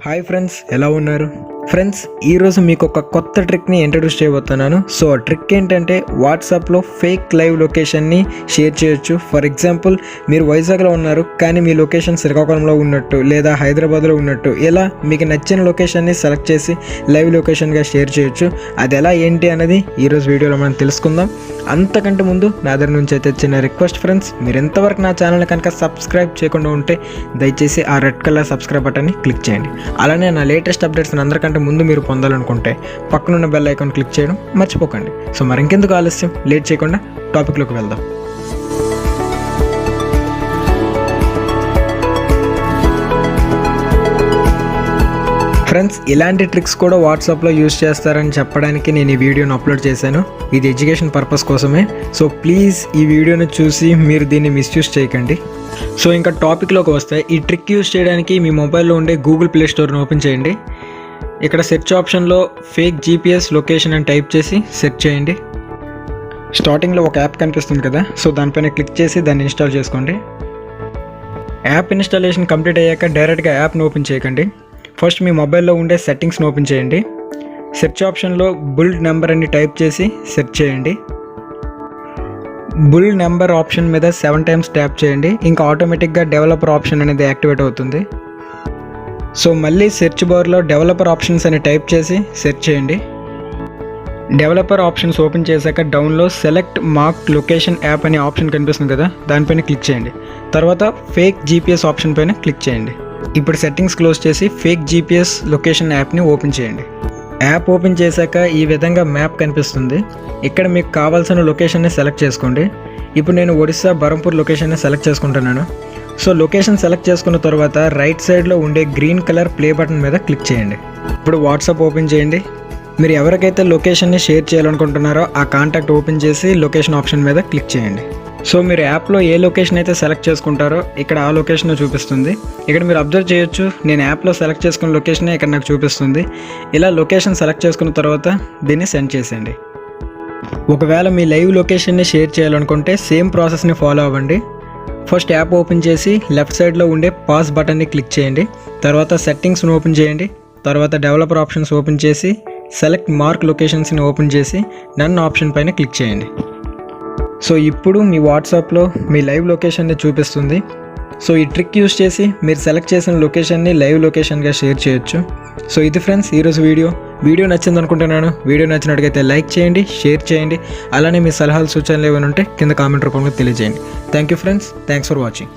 Hi friends, ఎలా ఉన్నారు? Friends, ఈరోజు మీకు ఒక కొత్త ట్రిక్ని ఇంట్రడ్యూస్ చేయబోతున్నాను. సో ఆ ట్రిక్ ఏంటంటే వాట్సాప్లో ఫేక్ లైవ్ లొకేషన్ని షేర్ చేయొచ్చు. ఫర్ ఎగ్జాంపుల్, మీరు వైజాగ్లో ఉన్నారు కానీ మీ లొకేషన్ శ్రీకాకుళంలో ఉన్నట్టు లేదా హైదరాబాద్లో ఉన్నట్టు, ఇలా మీకు నచ్చిన లొకేషన్ని సెలెక్ట్ చేసి లైవ్ లొకేషన్గా షేర్ చేయొచ్చు. అది ఎలా ఏంటి అనేది ఈరోజు వీడియోలో మనం తెలుసుకుందాం. అంతకంటే ముందు నా దగ్గర నుంచి అయితే చిన్న రిక్వెస్ట్ ఫ్రెండ్స్, మీరు ఎంతవరకు నా ఛానల్ని కనుక సబ్స్క్రైబ్ చేయకుండా ఉంటే దయచేసి ఆ రెడ్ కలర్ సబ్స్క్రైబ్ బటన్ని క్లిక్ చేయండి. అలానే నా లేటెస్ట్ అప్డేట్స్ అందరికంటే ముందు మీరు పొందాలనుకుంటే పక్కనున్న బెల్ ఐకాన్ క్లిక్ చేయడం మర్చిపోకండి. సో మరి ఇంకెందుకు ఆలస్యం, లేట్ చేయకుండా టాపిక్లోకి వెళ్దాం. ఫ్రెండ్స్, ఇలాంటి ట్రిక్స్ కూడా వాట్సాప్లో యూజ్ చేస్తారని చెప్పడానికి నేను ఈ వీడియోని అప్లోడ్ చేశాను. ఇది ఎడ్యుకేషన్ పర్పస్ కోసమే. సో ప్లీజ్ ఈ వీడియోని చూసి మీరు దీన్ని మిస్యూజ్ చేయకండి. సో ఇంకా టాపిక్లోకి వస్తే, ఈ ట్రిక్ యూజ్ చేయడానికి మీ మొబైల్లో ఉండే గూగుల్ ప్లే స్టోర్ని ఓపెన్ చేయండి. ఇక్కడ సెర్చ్ ఆప్షన్లో ఫేక్ జీపీఎస్ లొకేషన్ అని టైప్ చేసి సెర్చ్ చేయండి. స్టార్టింగ్లో ఒక యాప్ కనిపిస్తుంది కదా, సో దానిపైన క్లిక్ చేసి దాన్ని ఇన్స్టాల్ చేసుకోండి. యాప్ ఇన్స్టాలేషన్ కంప్లీట్ అయ్యాక డైరెక్ట్గా యాప్ని ఓపెన్ చేయకండి. ఫస్ట్ మీ మొబైల్లో ఉండే సెట్టింగ్స్ని ఓపెన్ చేయండి. సెర్చ్ ఆప్షన్లో బుల్డ్ నెంబర్ అని టైప్ చేసి సెర్చ్ చేయండి. బుల్ నెంబర్ ఆప్షన్ మీద 7 times ట్యాప్ చేయండి. ఇంకా ఆటోమేటిక్గా డెవలపర్ ఆప్షన్ అనేది యాక్టివేట్ అవుతుంది. సో మళ్ళీ సెర్చ్ బార్లో డెవలపర్ ఆప్షన్స్ అని టైప్ చేసి సెర్చ్ చేయండి. డెవలపర్ ఆప్షన్స్ ఓపెన్ చేశాక డౌన్లో సెలెక్ట్ మార్క్ లొకేషన్ యాప్ అనే ఆప్షన్ కనిపిస్తుంది కదా, దానిపైన క్లిక్ చేయండి. తర్వాత ఫేక్ జీపీఎస్ ఆప్షన్ పైన క్లిక్ చేయండి. ఇప్పుడు సెట్టింగ్స్ క్లోజ్ చేసి ఫేక్ జీపీఎస్ లొకేషన్ యాప్ని ఓపెన్ చేయండి. యాప్ ఓపెన్ చేశాక ఈ విధంగా మ్యాప్ కనిపిస్తుంది. ఇక్కడ మీకు కావాల్సిన లొకేషన్ని సెలెక్ట్ చేసుకోండి. ఇప్పుడు నేను ఒడిస్సా బరంపూర్ లొకేషన్ని సెలెక్ట్ చేసుకుంటున్నాను. సో లొకేషన్ సెలెక్ట్ చేసుకున్న తర్వాత రైట్ సైడ్లో ఉండే గ్రీన్ కలర్ ప్లే బటన్ మీద క్లిక్ చేయండి. ఇప్పుడు వాట్సాప్ ఓపెన్ చేయండి. మీరు ఎవరికైతే లొకేషన్ని షేర్ చేయాలనుకుంటున్నారో ఆ కాంటాక్ట్ ఓపెన్ చేసి లొకేషన్ ఆప్షన్ మీద క్లిక్ చేయండి. సో మీరు యాప్లో ఏ లొకేషన్ అయితే సెలెక్ట్ చేసుకుంటారో ఇక్కడ ఆ లొకేషన్ చూపిస్తుంది. ఇక్కడ మీరు అబ్జర్వ్ చేయొచ్చు, నేను యాప్లో సెలెక్ట్ చేసుకున్న లొకేషనే ఇక్కడ నాకు చూపిస్తుంది. ఇలా లొకేషన్ సెలెక్ట్ చేసుకున్న తర్వాత దీన్ని సెండ్ చేసేయండి. ఒకవేళ మీ లైవ్ లొకేషన్ని షేర్ చేయాలనుకుంటే సేమ్ ప్రాసెస్ని ఫాలో అవ్వండి. ఫస్ట్ యాప్ ఓపెన్ చేసి లెఫ్ట్ సైడ్లో ఉండే పాస్ బటన్ని క్లిక్ చేయండి. తర్వాత సెట్టింగ్స్ని ఓపెన్ చేయండి. తర్వాత డెవలపర్ ఆప్షన్స్ ఓపెన్ చేసి సెలెక్ట్ మార్క్ లొకేషన్స్ని ఓపెన్ చేసి నన్ ఆప్షన్ పైన క్లిక్ చేయండి. సో ఇప్పుడు మీ వాట్సాప్లో మీ లైవ్ లొకేషన్ని చూపిస్తుంది. సో ఈ ట్రిక్ యూస్ చేసి మీరు సెలెక్ట్ చేసిన లొకేషన్ని లైవ్ లొకేషన్గా షేర్ చేయొచ్చు. సో ఇది ఫ్రెండ్స్ ఈరోజు వీడియో నచ్చింది అనుకుంటున్నాను. వీడియో నచ్చినట్టుగైతే లైక్ చేయండి, షేర్ చేయండి. అలానే మీ సలహాలు సూచనలు ఏమైనా ఉంటే కింద కామెంట్ రూపంలో తెలియజేయండి. Thank you friends, thanks for watching.